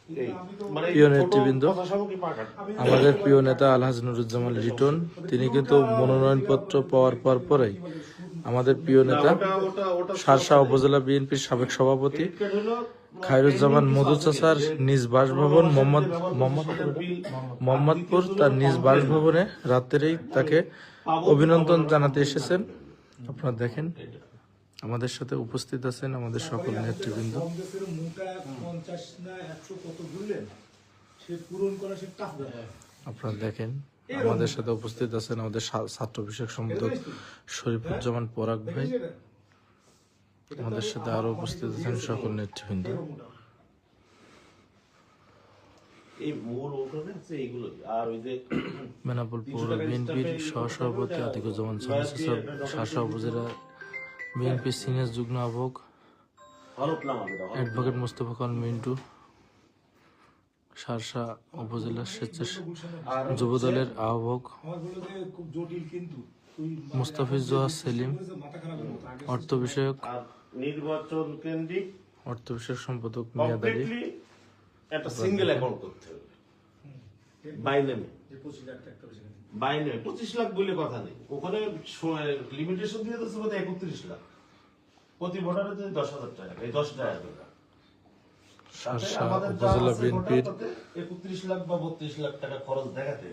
প্রিয় নেতৃবৃন্দ, আমাদের প্রিয় নেতা আলহাজ নুরুজ্জামান লিটন তিনি কিন্তু মনোনয়নপত্র পাওয়ার পরেই আমাদের প্রিয় নেতা শার্শা উপজেলা বিএনপির সাবেক সভাপতি খায়রুজ্জামান মধু চাচার নিজ বাসভবন মোহাম্মদপুর তার নিজ বাসভবনে রাত্রেই তাকে অভিনন্দন জানাতে এসেছেন। আপনারা দেখেন আমাদের সাথে উপস্থিত আছেন আমাদের সকল নেতৃবৃন্দ। আপনারা দেখেন আমাদের সাথে উপস্থিত আছেন আমাদের ছাত্র বিষয়ক সম্পাদক শরীফুজ্জামান পরাগ ভাই, আমাদের সাথে আরো উপস্থিত আছেন সকল নেতৃবৃন্দ। বেনাপোল পৌর বিএনপির সহসভাপতি আতিকুজ্জামান শার্শা উপজেলা বিএনপির সিনিয়র যুগ্ম আহ্বায়ক অ্যাডভোকেট মোস্তফা খান মিন্টু, শার্শা উপজেলা স্বেচ্ছাসেবক যুবদলের আহ্বায়ক মুস্তাফিজুর সেলিম, অর্থ বিষয়ক সম্পাদক মিয়াদ আলী। একটা সিঙ্গেল অ্যাকাউন্ট করতে হবে বাইনে 25 লাখ বলে কথা নেই, ওখানে লিমিটেশন দিয়ে দিচ্ছে 31 লাখ প্রতি ভোটারের যদি 10,000 টাকা, এই 10,000 টাকা উপজেলা বিএনপির 31 লাখ বা 32 লাখ টাকা খরচ দেখাতে,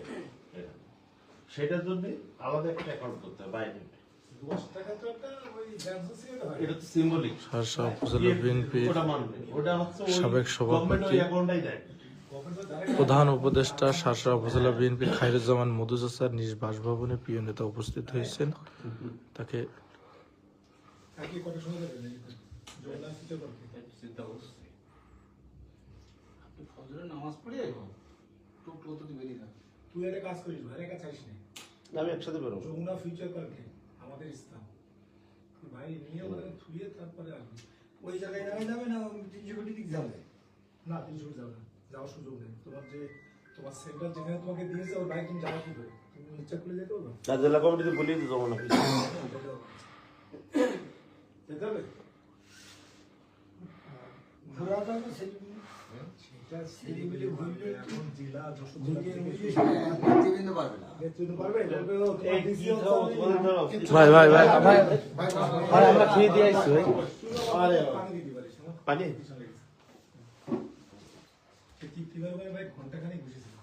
সেটার জন্য আলাদা একটা অ্যাকাউন্ট করতে হবে বাইনে। এটা তো সিম্বলিক। শার্শা উপজেলা বিএনপির সাবেক সভাপতি প্রধান উপদেষ্টা শার্শা উপজেলা বিএনপির খায়রুজ্জামান মধু চাচার নিজ বাসভবনে প্রিয় নেতা উপস্থিত হয়েছেন। তাকে আমি একসাথে বেরোবো আমাদের ইসলাম ভাই নিয়ে ওখানে থুয়ে তারপরে আসবি ওই জায়গায় যাবে না 300 কোটি দিক যাবে না, 300 কোটি যাবে না, যাওয়ার সুযোগ নেই। তোমার সেন্টার যেখানে তোমাকে দিয়েছে ওর ভাই তুমি যাওয়া কি করে, তুমি ইচ্ছা করে যেতে পারবে না? জেলা কমিটিতে বলিয়ে দিতে যাবো না, যেতে হবে ঘোরাটা তো সেটা সেদিকে ঘুরলে এখন জেলা নেতৃবৃন্দ পারবে না, নেতৃবৃন্দ পারবে ভাই ভাই ভাই ভাই ভাই আমরা খেয়ে দিয়ে আসছি ভাই। আরে পানি ভাই ঘন্টাখানেক বসেছিল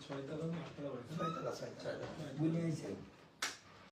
ছয়টা 8টা